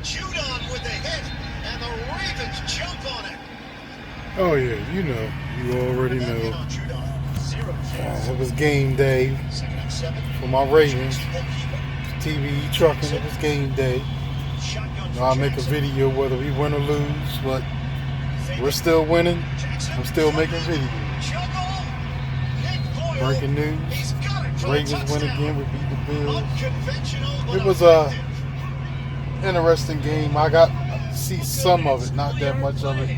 Judon with the hit, and the Ravens jump on it. Oh yeah, you already know. It was game day for my Ravens. TBE Trucking, it was game day. I'll make a video whether we win or lose, but we're still winning. I'm still making videos. Breaking news: Ravens win again. We beat the Bills. It was a interesting game. I got to see some of it, not that much of it.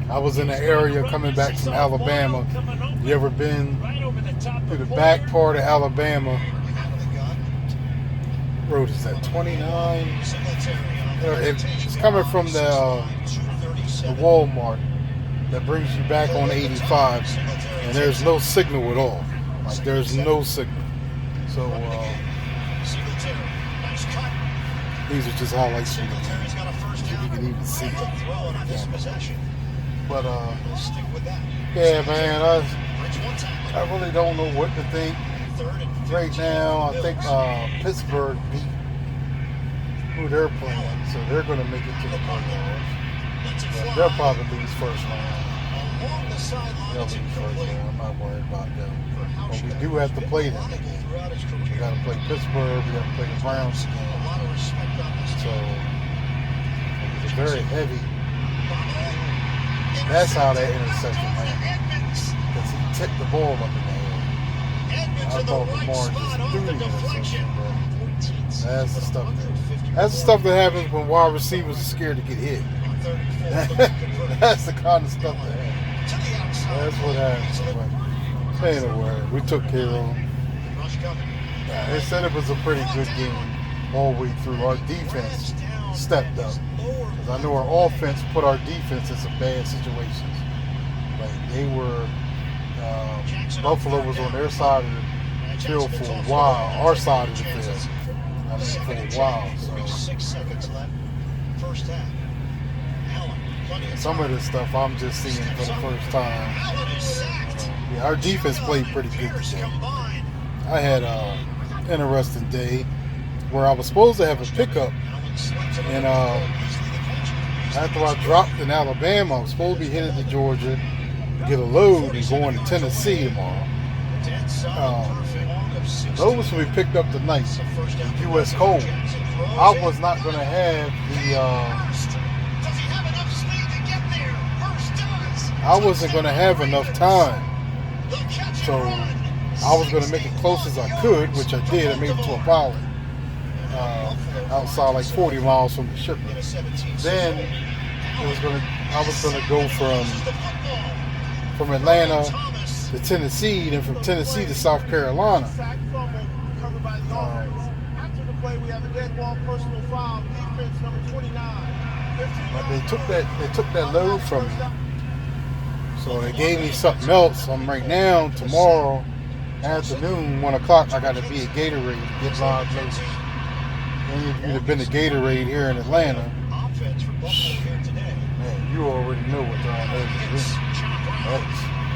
I was in the area coming back from Alabama. You ever been to the back part of Alabama? What road is that? 29? It's coming from the Walmart that brings you back on 85, and there's no signal at all. Like, there's no signal. So these are just highlights from the game. You can even see it. But yeah, man, I really don't know what to think right now. I think Pittsburgh beat who they're playing, so they're going to make it to the playoffs. They'll probably lose first round. They'll lose first round. I'm not worried about them. But we do have to play them again. We got to play Pittsburgh. We got to play the Browns again. So it's very heavy. That's how that interception happened. Because he tipped the ball up in the air. I thought Lamar just threw the interception, but that's the stuff that happens when wide receivers are scared to get hit. That's the kind of stuff that happens. That's what happens. But anyway, we took care of them. They said it was a pretty good game all the way through. Our defense stepped up. Because I know our offense put our defense in some bad situations. Like they were, Buffalo was on their side of the field for a while. Our side of the field. I mean, for a while. So some of this stuff I'm just seeing for the first time. Yeah, our defense played pretty good today. I had an interesting day where I was supposed to have a pickup, and after I dropped in Alabama, I was supposed to be headed to Georgia, get a load, and going to Tennessee tomorrow. Those we picked up tonight, the U.S. Coal. I was not going to have I wasn't going to have enough time. So I was going to make it close as I could, which I did. I made it to a pilot. Outside like 40 miles from the shipment. Then I was gonna go from Atlanta to Tennessee, then from Tennessee to South Carolina. But they took that load from me. So they gave me something else. Right now, tomorrow afternoon, 1 o'clock, I got to be at Gatorade to get live loaded. Any of you that have been to Gatorade here in Atlanta, man, you already know what time it is.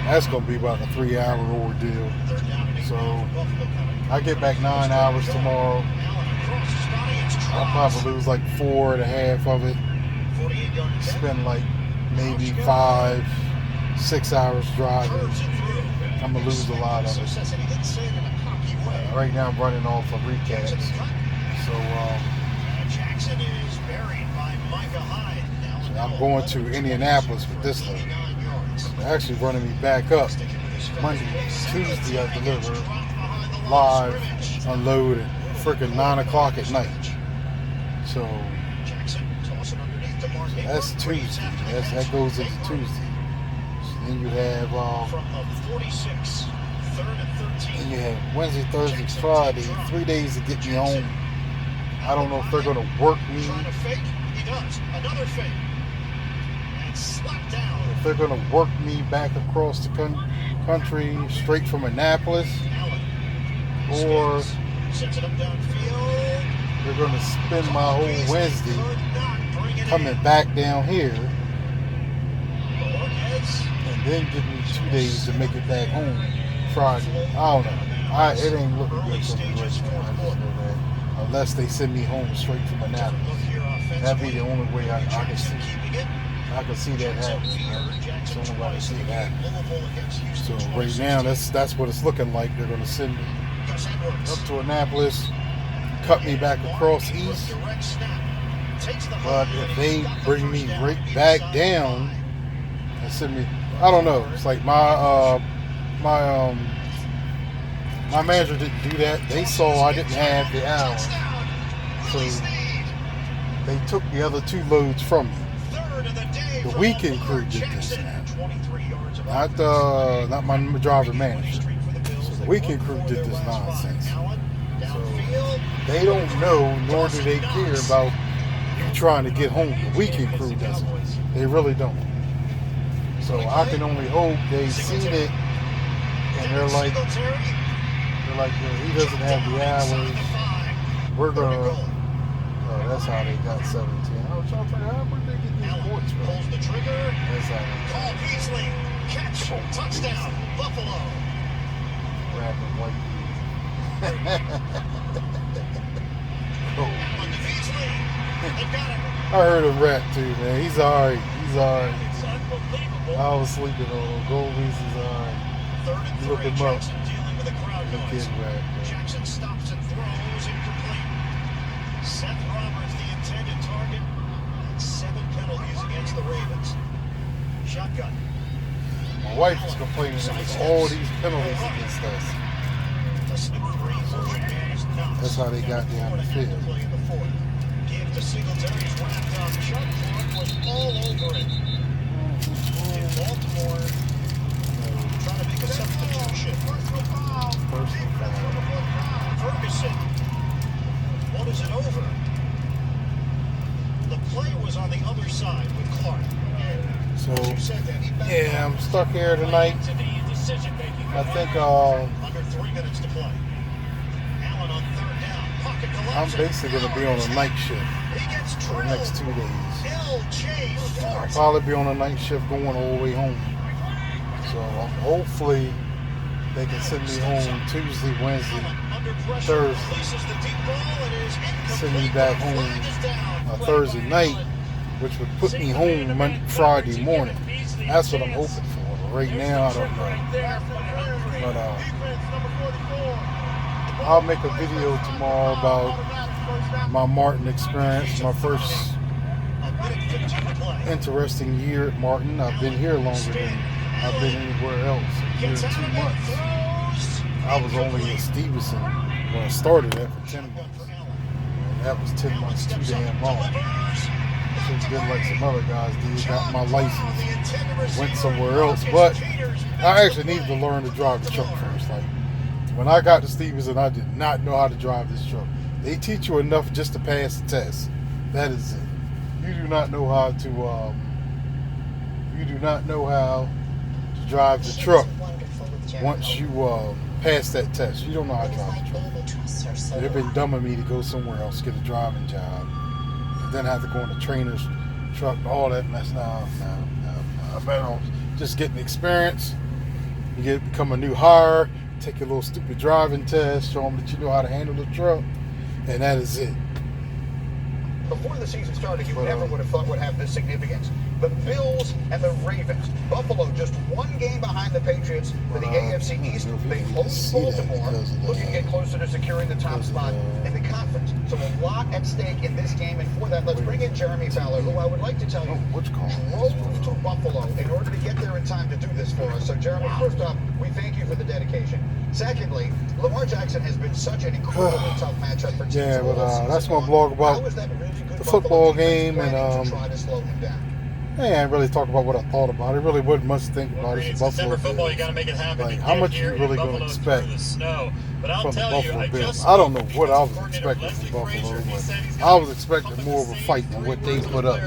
That's going to be about a 3-hour ordeal. So I get back 9 hours tomorrow. I'll probably lose like 4.5 of it. Spend like maybe 5-6 hours driving. I'm going to lose a lot of it. Right now I'm running off of recaps. So I'm going to Indianapolis with this load. They're actually running me back up. Monday, Tuesday I deliver live, unload at freaking 9 o'clock at night. So that's Tuesday. That goes into Tuesday. So then you have Wednesday, Thursday, Friday, 3 days to get me home. I don't know if they're going to work me. If they're going to work me back across the country straight from Annapolis, or they're going to spend my whole Wednesday coming back down here and then give me 2 days to make it back home Friday. I don't know. It ain't looking good for me right now. I just know that. Unless they send me home straight from Annapolis. That'd be the only way I can see. I can see that happening. It's the only way I can see that. So right now, that's what it's looking like. They're going to send me up to Annapolis, cut me back across east. But if they bring me right back down and send me, I don't know. It's like my manager didn't do that. They saw I didn't have the hour, so they took the other 2 loads from me. The weekend crew did this now, not my driver manager. So the weekend crew did this nonsense. So they don't know, nor do they care about you trying to get home. The weekend crew doesn't. They really don't. So I can only hope they seen it and they're like, he doesn't have the hours. We're gonna. Oh, that's how they got 17. I was trying to figure out where they get these points from. Pulls the trigger. That's how they Call Beasley. Catch. Touchdown. Buffalo. rapping white On to Beasley. They got him. I heard him rap too, man. He's alright. He's alright. It's unbelievable. I was sleeping on him. Goldie's is alright. Look him up. Jackson dealing with a crowd The kid noise. rap. Jackson stops and throws incomplete. Seth Roberts, the intended target. 7 penalties against the Ravens. Shotgun. My wife was complaining about all these penalties against us. The smooth green version man is not. That's how they got down the field. Give to Singletary's wrapped up. Chuck Clark was all over it. In Baltimore, trying to make a substitution. Personal foul. Ferguson. What is it over? The play was on the other side with Clark. So, yeah, I'm stuck here tonight. I think Under 3 minutes to play. Allen on 3rd down. Pocket I'm collapsing. basically going to be on a night shift He gets for the next 2 days. L.J. I'll Fort. probably be on a night shift going all the way home. So hopefully they can send me home Tuesday, Wednesday, Thursday. Send me back home Thursday night, which would put me home Friday morning. That's what I'm hoping for. But right now, I don't know. But I'll make a video tomorrow about my Martin experience, my first interesting year at Martin. I've been here longer than I've been anywhere else. A year and 2 months. I was only at Stevenson when I started that for 10 months. And that was 10 months too damn long. I should have did like some other guys did, got my license, went somewhere else. But I actually needed to learn to drive the truck first. Like when I got to Stevenson, I did not know how to drive this truck. They teach you enough just to pass the test. That is it. You do not know how to drive the truck once you pass that test. You don't know how to drive the truck. They've been dumbing me to go somewhere else, get a driving job, and then have to go in the trainer's truck, all that mess. No. I better off just getting experience. You become a new hire, take a little stupid driving test, show them that you know how to handle the truck, and that is it. Before the season started, you never would have thought would have this significance. The Bills and the Ravens. Buffalo just 1 game behind the Patriots for the AFC East. They host Baltimore, looking to get closer to securing the top spot in the conference. So a lot at stake in this game. And for that, let's bring in Jeremy Fowler, who I would like to tell you drove to Buffalo in order to get there in time to do this for us. So Jeremy, first off, we thank you for the dedication. Secondly, Lamar Jackson has been such an incredibly tough matchup for teams. Yeah, but that's my blog about the football game, and I ain't really talk about what I thought about it. Really wasn't much to think about it. December football, you got to make it happen. Like, how much you really going to expect But I'll from the tell you, Buffalo Bills? I don't know what I was expecting from Buffalo, but I was expecting more of a fight than what they put up.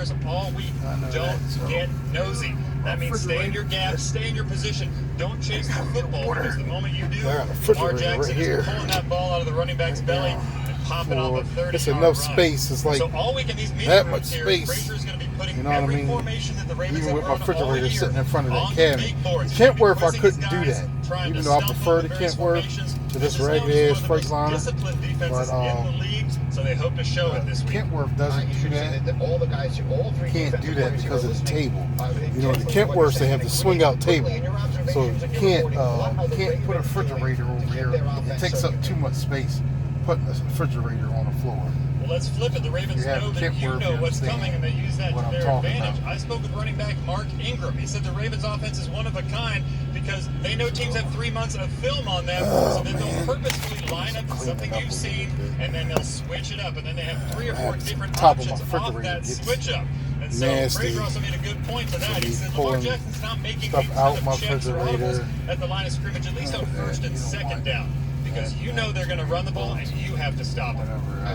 Don't get nosy. That means stay in your gap, stay in your position. Don't chase the football, because the moment you do, Lamar Jackson is pulling that ball out of the running back's belly and popping off a 30-yard it's enough space. It's like so all week in these that much here, space. Frazier's going to be putting You know what I every mean? formation that the Ravens Even with my have run all refrigerator year sitting in front of that on the cabinet. big boards. Kentworth, I Pressing couldn't his do guys, that. trying Even to though I stump prefer them the in various Kentworth formations. to this This is ragged always ass one of the most Freightliner. disciplined defenses But in the league. So they hope to show it this week. Kentworth doesn't do that. All the guys, all three Can't do that because of the table. You know, the Kentworths, Kentworths, they have the swing out table, so you can't put a refrigerator over here. It takes up too much space putting a refrigerator on the floor. Well, let's flip it. The Ravens know that you know what's coming, and they use that to their advantage. I spoke with running back Mark Ingram. He said the Ravens' offense is one of a kind because they know teams have 3 months of film on them, so then they'll purposefully line up something you've seen, and then they'll switch it up, and then they have 3 or 4 different options off that switch up. And so Fraser also made a good point to that. He said Lamar Jackson's not making these kind of checks or audibles at the line of scrimmage, at least on first and second down. Because you know they're going to run the ball and you have to stop it.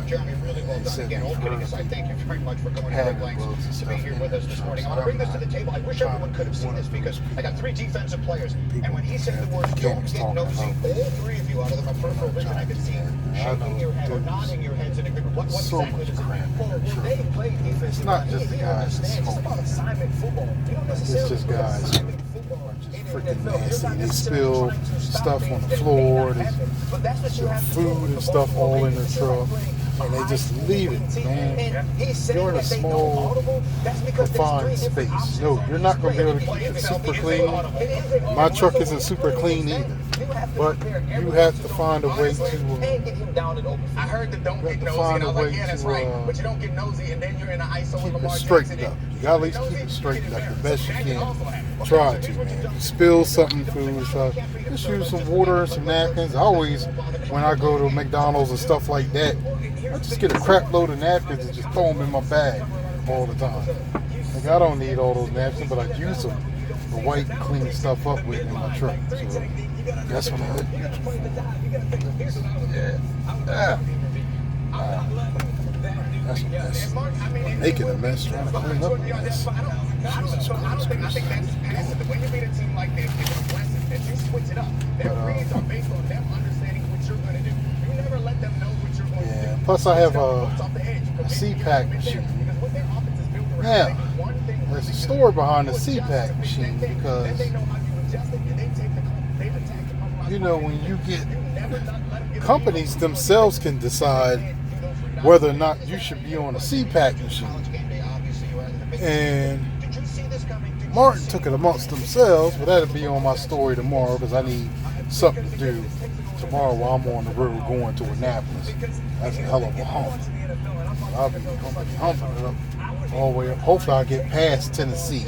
Jeremy, really well done again. All kidding aside, thank you very much for going to great lengths to be here with us this morning. I want to bring this to the table. I wish everyone could have seen this because I got 3 defensive players. And when he said the words, don't get nosy, all 3 of you out of my peripheral vision, I could see shaking your head or nodding your heads in agreement. What exactly does it mean? Well, they play defense. It's not just the guys that smoke. It's about assignment football. You don't necessarily it's just guys freaking nasty. They spill stuff on the floor. They spill food and stuff all in their truck. And they just leave it, man. You're in a small, confined space. No, you're not going to be able to keep it super clean. My truck isn't super clean either. But you have to find a way to I heard the don't get nosy, and I was like, yeah, that's right. But you don't get nosy, and then you're in an ISO keep it straightened up. You got to at least keep it straightened up the best you can. Try to, man. You spill something, food, stuff. Just use some water, some napkins. I always, when I go to McDonald's and stuff like that, I just get a crap load of napkins and just throw them in my bag all the time. Like, I don't need all those napkins, but I use them to wipe and clean stuff up with in my truck. So that's what I That's a mess. I'm making a mess, trying to clean up a mess. Jesus Christ. When you meet a team like this, it's a blessing that you switch it up. Their reads are based on them understanding what you're going to do. You never let them know what you're going to do. Plus I have a CPAC machine. Now, there's a story behind the CPAC machine because, you know, when you get, companies themselves can decide whether or not you should be on a CPAC machine. And Martin took it amongst themselves, but that'll be on my story tomorrow because I need something to do tomorrow while I'm on the road going to Annapolis. That's a hell of a hump. I'll be humping it up all the way up. Hopefully I'll get past Tennessee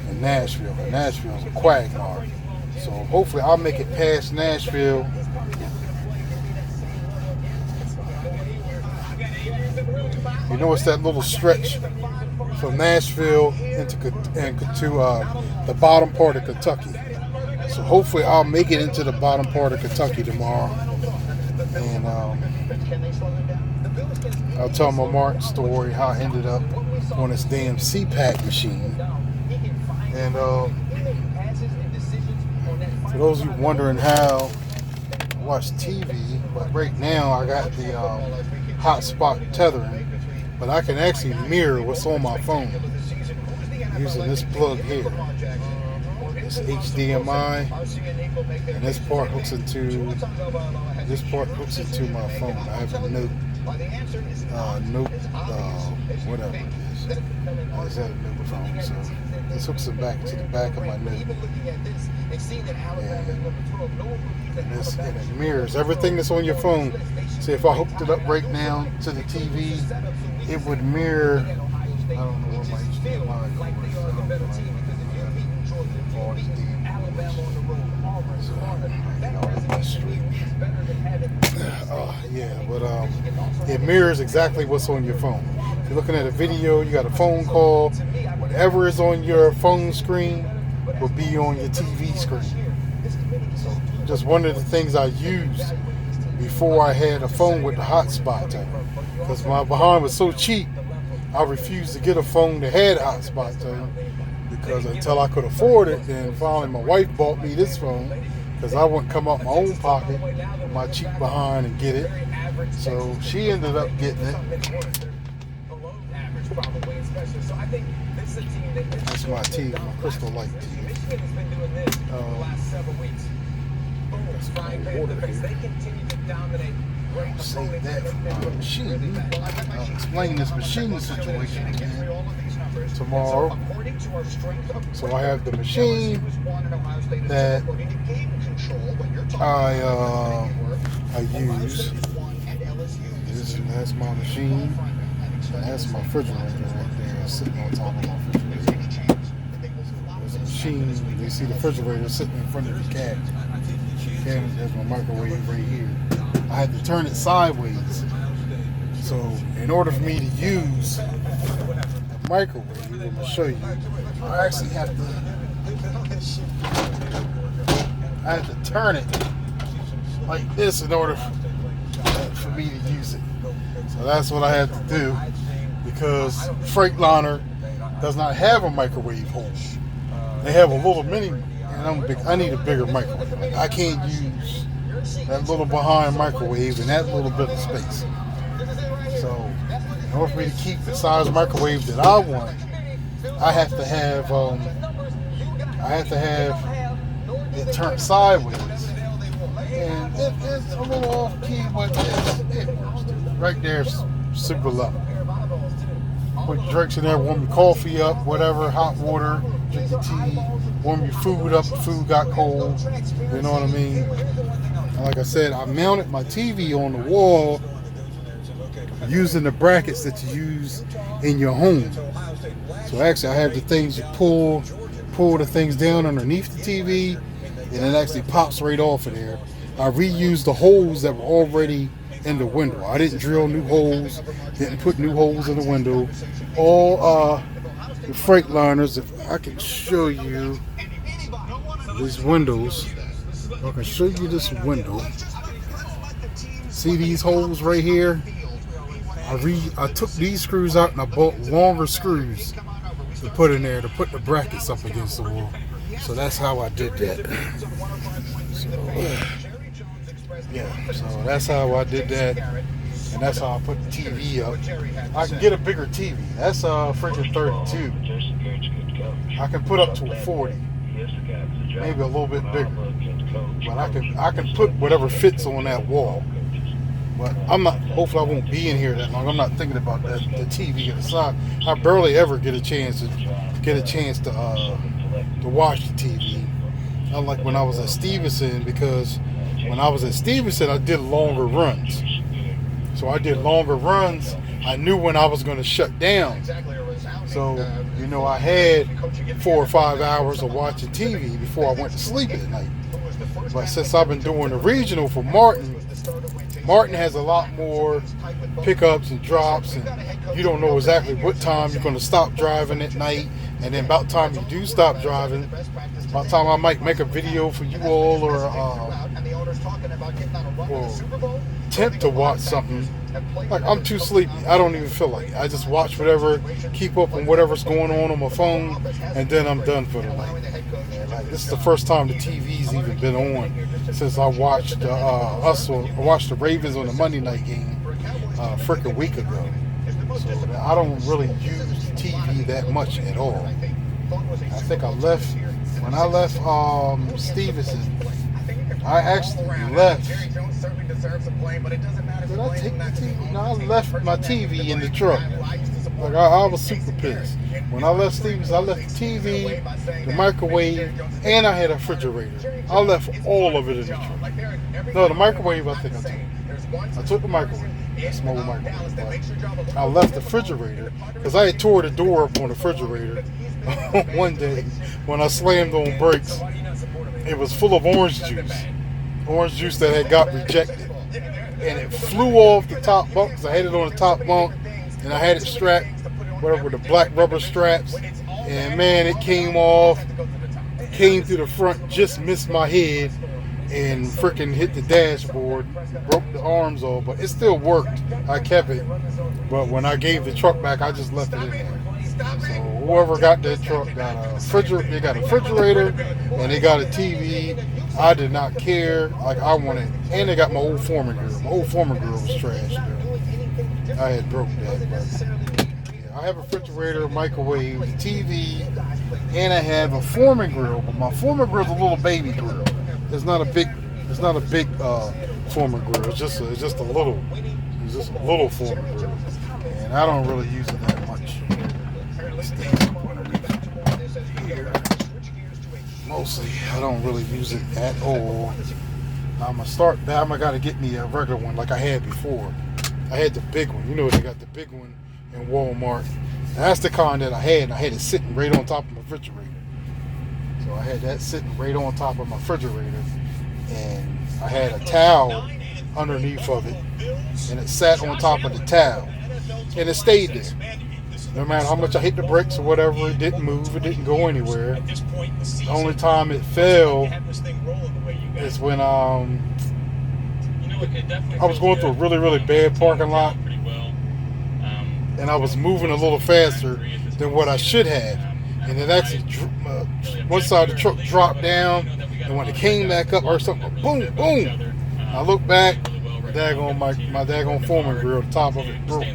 and Nashville. And Nashville's a quagmire. So hopefully I'll make it past Nashville. You know, it's that little stretch from Nashville into the bottom part of Kentucky. So hopefully I'll make it into the bottom part of Kentucky tomorrow. And I'll tell my Martin story, how I ended up on this damn CPAC machine. And for those of you wondering how I watch TV, but right now I got the hotspot tethering, but I can actually mirror what's on my phone using this plug here. It's HDMI, and this part hooks into my phone. I have a Note, whatever it is. I just had a Note phone, so this hooks it back to the back of my Note. And it mirrors everything that's on your phone. See, if I hooked it up right now to the TV, it would mirror. I don't know where my HDMI it mirrors exactly what's on your phone. If you're looking at a video, you got a phone call, whatever is on your phone screen will be on your TV screen. So just one of the things I used before I had a phone with the hotspot type, because my behind was so cheap, I refused to get a phone that had hotspot type, because until I could afford it, then finally my wife bought me this phone, because I wouldn't come out my own pocket with my cheap behind and get it. So she ended up getting it. That's my TV, my Crystal Light TV. That's cold water here. Save that for my machine. I'll explain this machine situation again tomorrow. So I have the machine that I use. That's my machine. And that's my refrigerator right there, sitting on top of my refrigerator. There's a machine. They see the refrigerator sitting in front of the cabinet. There's my microwave right here. I had to turn it sideways. So in order for me to use the microwave, I'm going to show you. I actually have to turn it like this in order for me to use it. So that's what I had to do, because Freightliner does not have a microwave hole. They have a little mini, and I need a bigger microwave. Like, I can't use that little behind microwave in that little bit of space. So in order for me to keep the size microwave that I want, I have to have it turned sideways. And it's a little off key, but it works. Right there, super low. Put drinks in there, warm your coffee up, whatever, hot water, drink your tea, warm your food up if food got cold. You know what I mean? And like I said, I mounted my TV on the wall using the brackets that you use in your home. So actually, I have the things you pull the things down underneath the TV, and it actually pops right off of there. I reused the holes that were already in the window. I didn't drill new holes, didn't put new holes in the window. All the Freightliners, if I can show you these windows, I can show you this window. See these holes right here? I took these screws out and I bought longer screws to put in there to put the brackets up against the wall. So that's how I did that. So that's how I did that, and that's how I put the TV up. I can get a bigger TV. That's a freaking 32. I can put up to a 40, maybe a little bit bigger. But I can put whatever fits on that wall. But I'm not. Hopefully, I won't be in here that long. I'm not thinking about the TV on the side. I barely ever get a chance to watch the TV. Unlike when I was at Stevenson, because when I was at Stevenson, I did longer runs. So I did longer runs. I knew when I was going to shut down. So, I had 4 or 5 hours of watching TV before I went to sleep at night. But since I've been doing the regional for Martin has a lot more pickups and drops, and you don't know exactly what time you're going to stop driving at night. And then about time you do stop driving, about time I might make a video for you all, or attempt to watch something. Like, I'm too sleepy. I don't even feel like it. I just watch whatever, keep up on whatever's going on my phone, and then I'm done for the night. Like, this is the first time the TV's even been on since I watched the Ravens on the Monday night game a week ago. So I don't really use the TV that much at all. I think when I left Stevenson, I actually left. Did I take the TV? No, I left my TV in the truck. Like, I was super pissed. When I left Stevenson, I left the TV, the microwave, and I had a refrigerator. I left all of it in the truck. No, the microwave I think I took. I took the microwave. Small microwave. But I left the refrigerator because I had tore the door up on the refrigerator one day when I slammed on brakes. It was full of orange juice that had got rejected, and it flew off the top bunk because I had it on the top bunk, and I had it strapped, with the black rubber straps, and man, it came off, came through the front, just missed my head, and freaking hit the dashboard, broke the arms off, but it still worked. I kept it, but when I gave the truck back, I just left it in there. So whoever got that truck got a refrigerator. They got a refrigerator and they got a TV. I did not care. Like, I wanted, and they got my old Foreman grill. My old Foreman grill was trash. I had broke that. But yeah, I have a refrigerator, microwave, TV, and I have a Foreman grill. But my Foreman grill is a little baby grill. It's not a big Foreman grill. It's just a little Foreman grill, and I don't really use it that much. Mostly, I don't really use it at all. I'm gonna gotta get me a regular one like I had before. I had the big one. You know, they got the big one in Walmart. That's the kind that I had, and I had it sitting right on top of my refrigerator. So I had that sitting right on top of my refrigerator, and I had a towel underneath of it, and it sat on top of the towel, and it stayed there. No matter how much I hit the bricks or whatever, it didn't move, it didn't go anywhere. The only time it fell is when I was going through a really, really bad parking lot, and I was moving a little faster than what I should have. And it actually, one side of the truck dropped down, and when it came back up, I heard something, boom, boom. I looked back, my daggone Foreman grill, the top of it broke.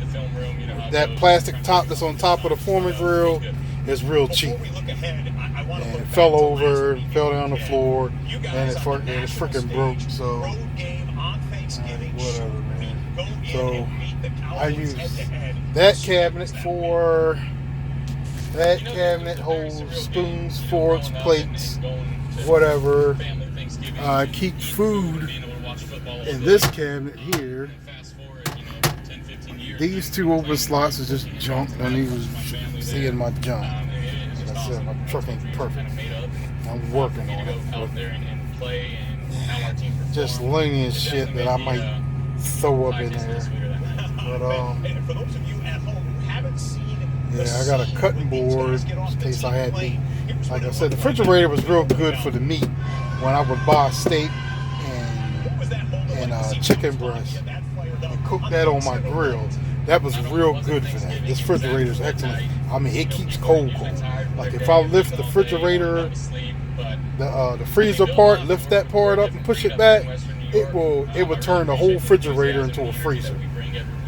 That plastic top that's on top of the Foreman grill is real cheap. And it fell over, fell down the floor, and it's freaking broke. So, whatever, man. So, I use that cabinet for... That cabinet holds spoons, forks, plates, whatever. Keep food in this cabinet here. These two open slots are just junk. I need to see in my junk. Like I said, my truck ain't perfect. I'm working on it. Just linear shit that I might throw up in there. But yeah, I got a cutting board in case I had meat. Like I said, the refrigerator was real good for the meat when I would buy steak and chicken breast and cook that on my grill. That was real good for that. This refrigerator is excellent. I mean, it keeps cold. Like if I lift the refrigerator, the freezer part, lift that part up and push it back, it would turn the whole refrigerator into a freezer.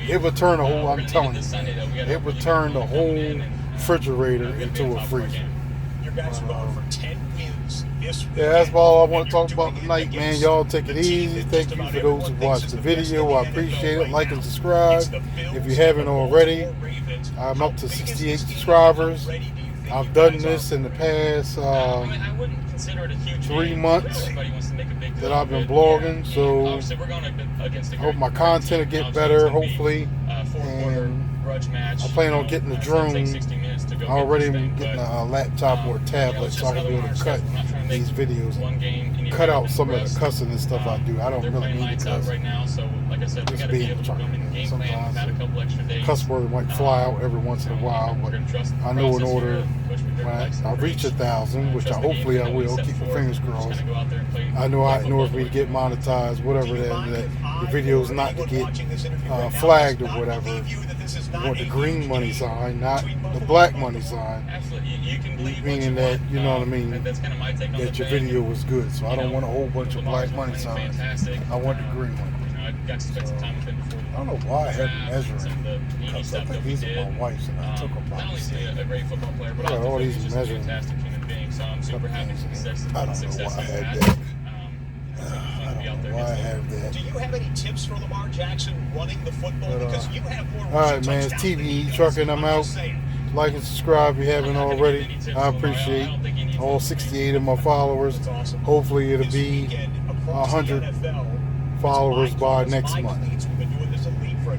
It would turn the whole, I'm telling you, it would turn the whole refrigerator into a freezer. Yeah, that's all I want to talk about tonight, man. Y'all take it easy. Thank you for those who watched the video. I appreciate it. Like and subscribe if you haven't already. I'm up to 68 subscribers. I've done this in the past 3 months that I've been blogging, so I hope my content will get better, hopefully. And I plan on getting a drone. I already am getting a laptop or a tablet so I can be able to cut these videos and cut out some of the cussing and stuff I do. I don't really need to cuss. Just being trucking. Sometimes the cuss word might fly out every once in a while, but I know in order when I reach 1,000, which hopefully I will, keep my fingers crossed. I know in order for me to get monetized, whatever that the video's not to get flagged or whatever. I want the green money sign, not the black money sign. Meaning that, you know what I mean, that your video was good. So I don't want a whole bunch of black money signs. I want the green one. So, I don't know why I had them measuring, because I think these are my wife's and I took them by mistake. I got all these measuring things. I don't know why I had that. I don't know why I have that. Do you have any tips for Lamar Jackson running the football? Because you have more. All right, man. It's TBE Trucking. I'm out. Like and subscribe if you haven't already. I appreciate all 68 of my followers. Hopefully it'll be 100 followers by next month.